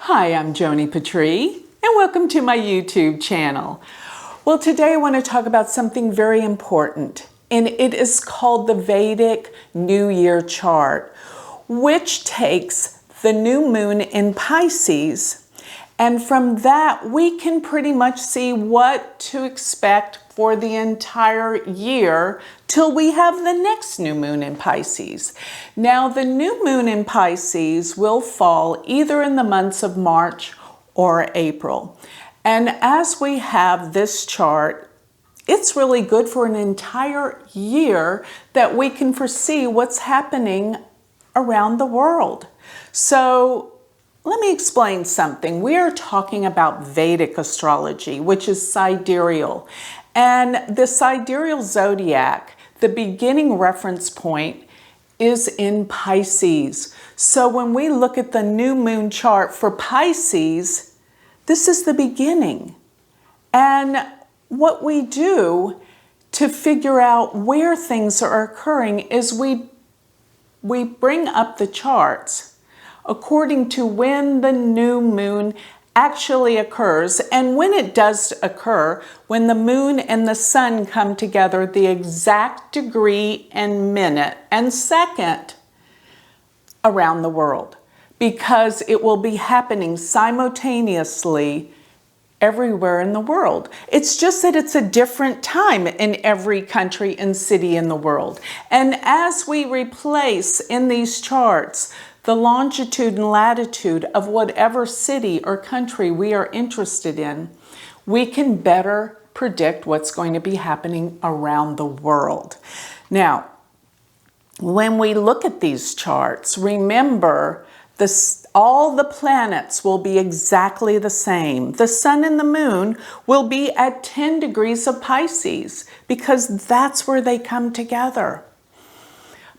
Hi, I'm Joni Patry, and welcome to my YouTube channel. Well, today I want to talk about something very important, and it is called the Vedic New Year chart, which takes the new moon in Pisces, and from that we can pretty much see what to expect for the entire year till we have the next new moon in Pisces. Now, the new moon in Pisces will fall either in the months of March or April. And as we have this chart, it's really good for an entire year that we can foresee what's happening around the world. So let me explain something. We are talking about Vedic astrology, which is sidereal. And the sidereal zodiac, the beginning reference point, is in Pisces. So when we look at the new moon chart for Pisces, this is the beginning. And what we do to figure out where things are occurring is we bring up the charts according to when the new moon actually occurs, and when it does occur, when the moon and the sun come together, the exact degree and minute and second around the world, because it will be happening simultaneously everywhere in the world. It's just that it's a different time in every country and city in the world. And as we replace in these charts the longitude and latitude of whatever city or country we are interested in, we can better predict what's going to be happening around the world. Now, when we look at these charts, remember all the planets will be exactly the same. The sun and the moon will be at 10 degrees of Pisces because that's where they come together.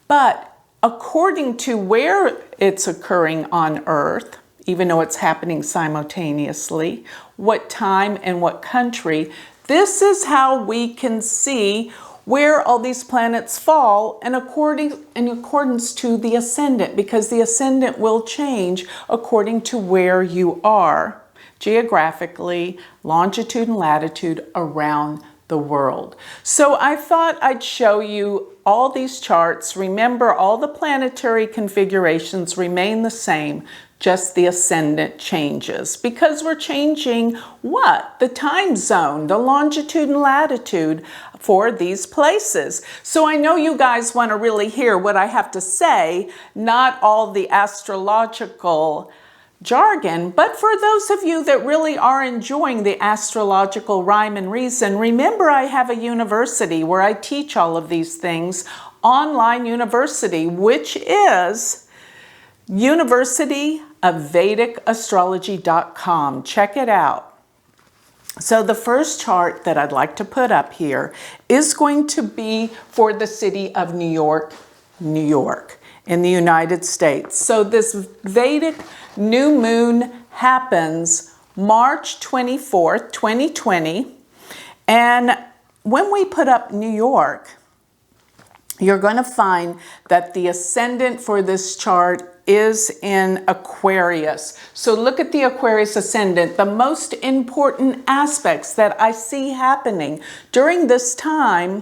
But according to where it's occurring on Earth, even though it's happening simultaneously, what time and what country, this is how we can see where all these planets fall in accordance to the ascendant, because the ascendant will change according to where you are geographically, longitude and latitude around the world. So I thought I'd show you all these charts. Remember, all the planetary configurations remain the same, just the ascendant changes, because we're changing what? The time zone, the longitude and latitude for these places. So I know you guys want to really hear what I have to say, not all the astrological jargon, but for those of you that really are enjoying the astrological rhyme and reason, remember I have a university where I teach all of these things, online university, which is University of Vedic Astrology.com. Check it out. So the first chart that I'd like to put up here is going to be for the city of New York, New York, in the United States. So this Vedic new moon happens March 24th, 2020. And when we put up New York, you're going to find that the ascendant for this chart is in Aquarius. So look at the Aquarius ascendant. The most important aspects that I see happening during this time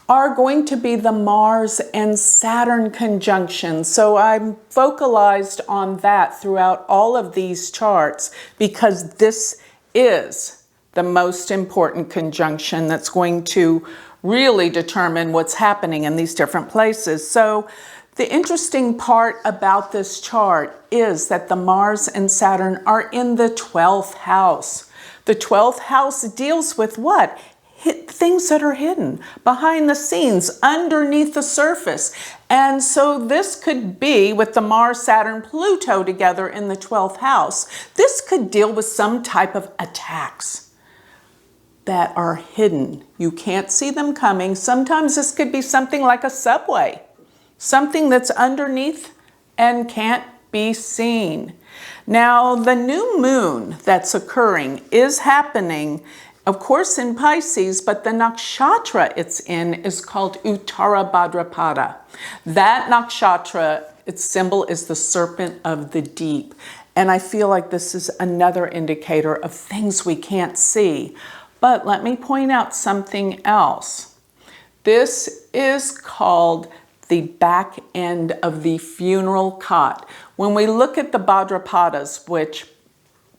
are going to be the Mars and Saturn conjunction. So I'm focalized on that throughout all of these charts because this is the most important conjunction that's going to really determine what's happening in these different places. So the interesting part about this chart is that the Mars and Saturn are in the 12th house. The 12th house deals with what? Things that are hidden behind the scenes, underneath the surface. And so this could be with the Mars, Saturn, Pluto together in the 12th house. This could deal with some type of attacks that are hidden. You can't see them coming. Sometimes this could be something like a subway, something that's underneath and can't be seen. Now, the new moon that's occurring is happening, of course, in Pisces, but the nakshatra it's in is called Uttara Bhadrapada. That nakshatra, its symbol is the serpent of the deep. And I feel like this is another indicator of things we can't see. But let me point out something else. This is called the back end of the funeral cot. When we look at the Bhadrapadas, which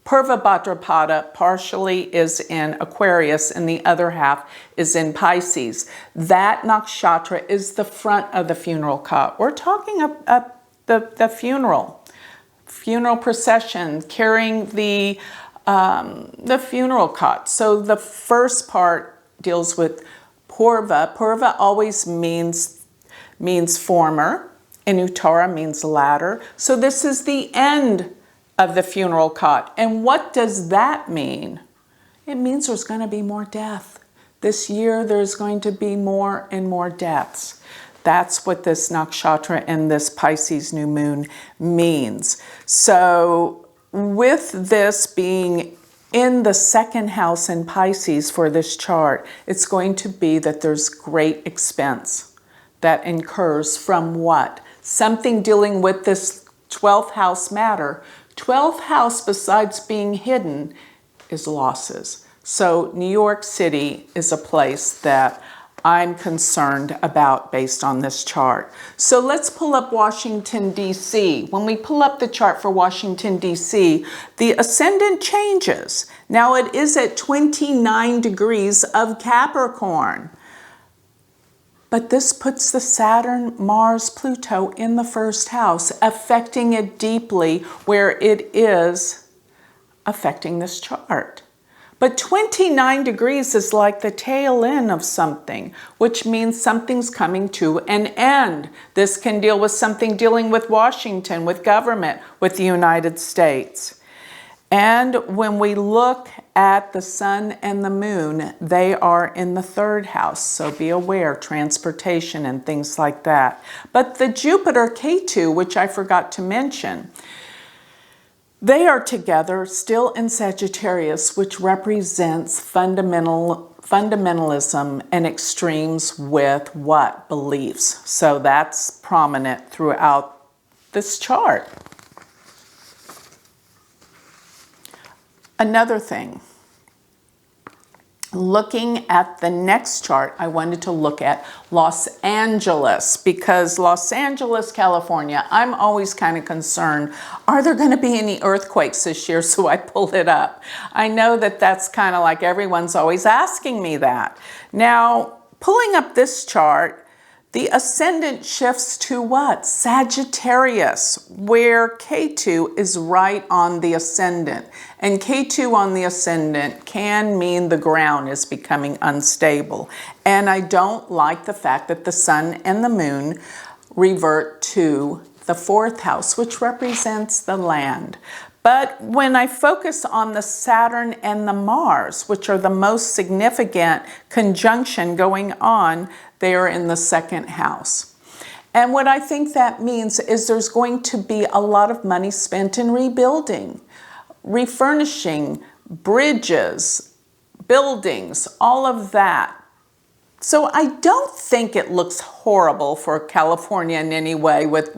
Purva Bhadrapada partially is in Aquarius and the other half is in Pisces, that nakshatra is the front of the funeral cot. We're talking up the funeral procession, carrying the funeral cot. So the first part deals with Purva. Purva always means former, and Uttara means latter. So this is the end of the funeral cot. And what does that mean? It means there's going to be more death. This year there's going to be more and more deaths. That's what this nakshatra and this Pisces new moon means. So with this being in the second house in Pisces for this chart, it's going to be that there's great expense that incurs from what? Something dealing with this 12th house matter. 12th house, besides being hidden, is losses. So New York City is a place that I'm concerned about based on this chart. So let's pull up Washington, D.C. When we pull up the chart for Washington, D.C., the ascendant changes. Now it is at 29 degrees of Capricorn. But this puts the Saturn, Mars, Pluto in the first house, affecting it deeply where it is affecting this chart. But 29 degrees is like the tail end of something, which means something's coming to an end. This can deal with something dealing with Washington, with government, with the United States. And when we look at the sun and the moon, they are in the third house. So be aware, transportation and things like that. But the Jupiter Ketu, which I forgot to mention, they are together still in Sagittarius, which represents fundamentalism and extremes with what? Beliefs. So that's prominent throughout this chart. Another thing, looking at the next chart, I wanted to look at Los Angeles, because Los Angeles, California, I'm always kind of concerned, are there going to be any earthquakes this year? So I pulled it up. I know that that's kind of like everyone's always asking me that. Now, pulling up this chart, the ascendant shifts to what? Sagittarius, where Ketu is right on the ascendant. And Ketu on the ascendant can mean the ground is becoming unstable. And I don't like the fact that the sun and the moon revert to the fourth house, which represents the land. But when I focus on the Saturn and the Mars, which are the most significant conjunction going on, they are in the second house. And what I think that means is there's going to be a lot of money spent in rebuilding, refurnishing, bridges, buildings, all of that. So I don't think it looks horrible for California in any way with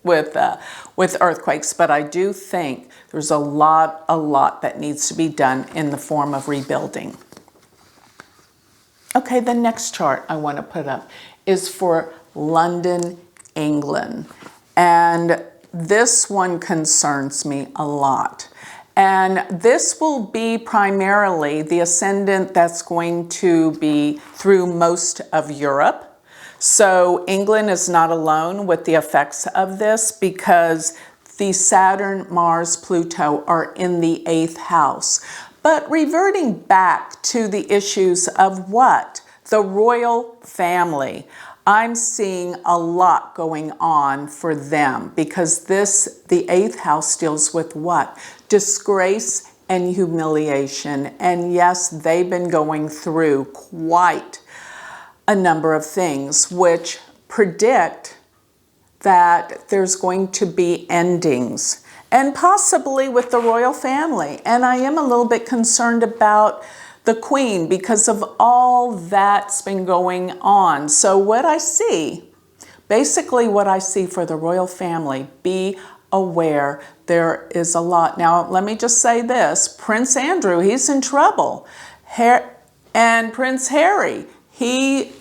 earthquakes, but I do think there's a lot that needs to be done in the form of rebuilding. Okay, the next chart I want to put up is for London, England. And this one concerns me a lot. And this will be primarily the ascendant that's going to be through most of Europe. So England is not alone with the effects of this, because the Saturn, Mars, Pluto are in the 8th house. But reverting back to the issues of what? The royal family. I'm seeing a lot going on for them, because the 8th house deals with what? Disgrace and humiliation. And yes, they've been going through quite a number of things which predict that there's going to be endings, and possibly with the royal family. And I am a little bit concerned about the Queen because of all that's been going on. So what I see, basically what I see for the royal family, be aware. There is a lot. Now, let me just say this. Prince Andrew, he's in trouble. And Prince Harry, he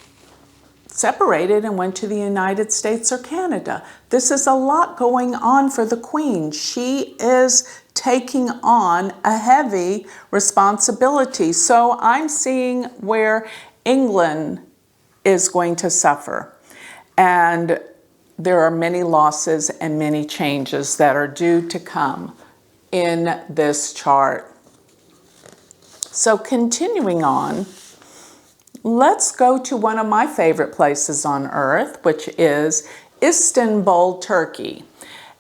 separated and went to the United States or Canada. This is a lot going on for the Queen. She is taking on a heavy responsibility. So I'm seeing where England is going to suffer. And there are many losses and many changes that are due to come in this chart. So continuing on, let's go to one of my favorite places on earth, which is Istanbul, Turkey.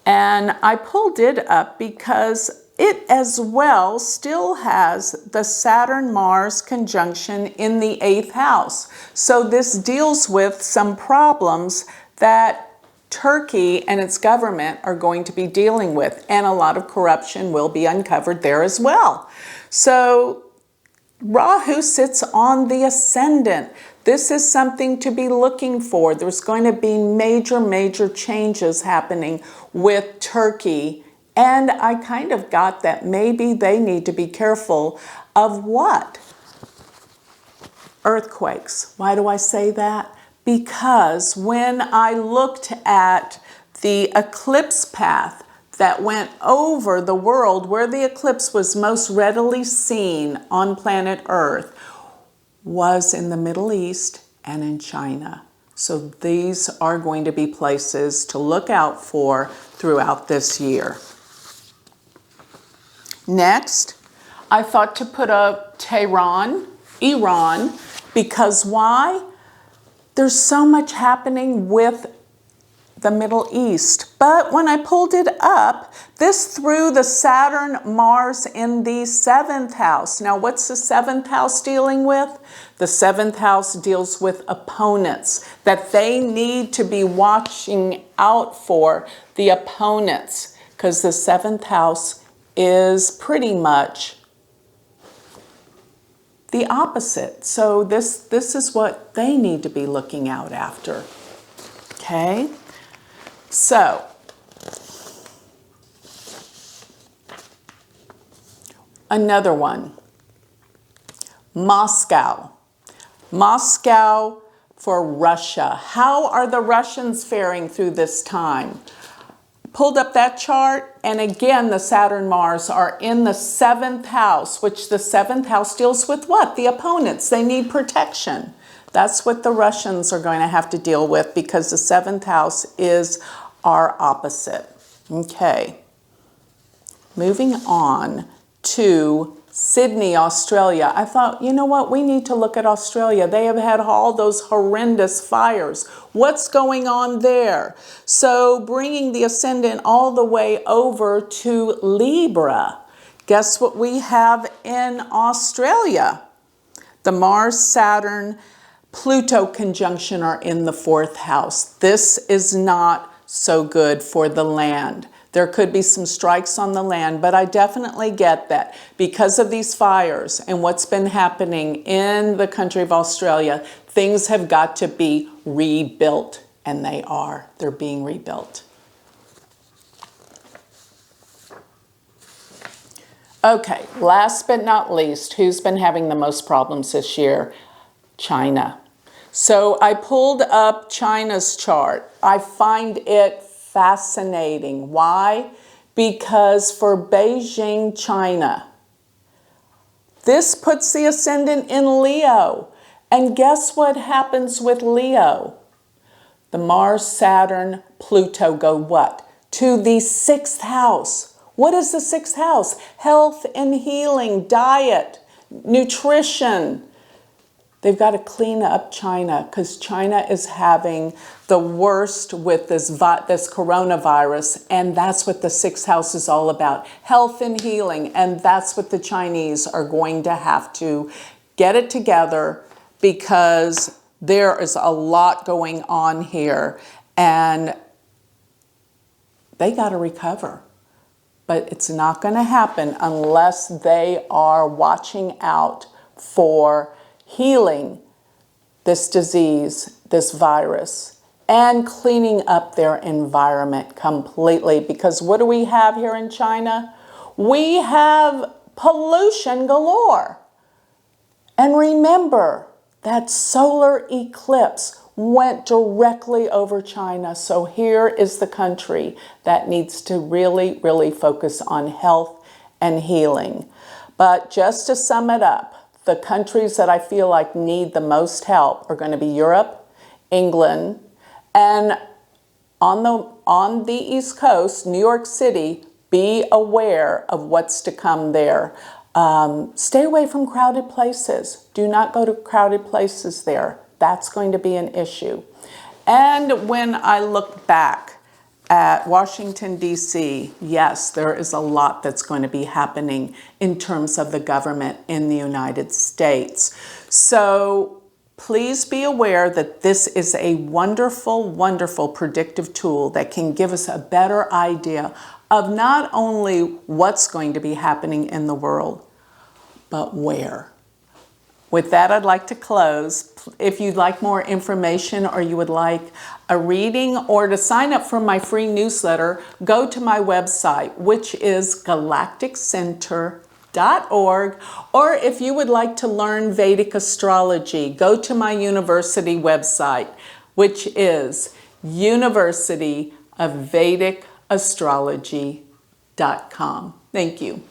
And I pulled it up because it as well still has the Saturn-Mars conjunction in the 8th house. So this deals with some problems that Turkey and its government are going to be dealing with, and a lot of corruption will be uncovered there as well. So Rahu sits on the ascendant. This is something to be looking for. There's going to be major changes happening with Turkey. And I kind of got that maybe they need to be careful of what? Earthquakes. Why do I say that? Because when I looked at the eclipse path that went over the world where the eclipse was most readily seen on planet Earth was in the Middle East and in China. So these are going to be places to look out for throughout this year. Next, I thought to put up Tehran, Iran, because why? There's so much happening with the Middle East. But when I pulled it up, this threw the Saturn, Mars in the 7th house. Now, what's the 7th house dealing with? The 7th house deals with opponents, that they need to be watching out for the opponents, because the 7th house is pretty much the opposite. So this is what they need to be looking out after. Okay? So, another one. Moscow. Moscow for Russia. How are the Russians faring through this time? Pulled up that chart, and again, the Saturn, Mars are in the 7th house, which the 7th house deals with what? The opponents. They need protection. That's what the Russians are going to have to deal with, because the 7th house is our opposite. Okay. Moving on to Sydney, Australia. I thought, you know what? We need to look at Australia. They have had all those horrendous fires. What's going on there? So bringing the ascendant all the way over to Libra. Guess what we have in Australia? The Mars, Saturn, Pluto conjunction are in the 4th house. This is not so good for the land. There could be some strikes on the land, but I definitely get that because of these fires and what's been happening in the country of Australia, things have got to be rebuilt, and they are. They're being rebuilt. Okay, last but not least, who's been having the most problems this year? China. So I pulled up China's chart. I find it fascinating. Why? Because for Beijing, China, this puts the ascendant in Leo. And guess what happens with Leo? The Mars, Saturn, Pluto go what? To the 6th house. What is the 6th house? Health and healing, diet, nutrition. They've got to clean up China, because China is having the worst with this coronavirus, and that's what the 6th house is all about. Health and healing, and that's what the Chinese are going to have to get it together, because there is a lot going on here, and they got to recover. But it's not going to happen unless they are watching out for healing this disease, this virus, and cleaning up their environment completely. Because what do we have here in China? We have pollution galore. And remember, that solar eclipse went directly over China. So here is the country that needs to really, really focus on health and healing. But just to sum it up, the countries that I feel like need the most help are going to be Europe, England, and on the East Coast, New York City. Be aware of what's to come there. Stay away from crowded places. Do not go to crowded places there. That's going to be an issue. And when I look back at Washington, D.C., yes, there is a lot that's going to be happening in terms of the government in the United States. So please be aware that this is a wonderful, wonderful predictive tool that can give us a better idea of not only what's going to be happening in the world, but where. With that, I'd like to close. If you'd like more information or you would like a reading or to sign up for my free newsletter, go to my website, which is galacticcenter.org. Or if you would like to learn Vedic astrology, go to my university website, which is University of Vedic Astrology.com. Thank you.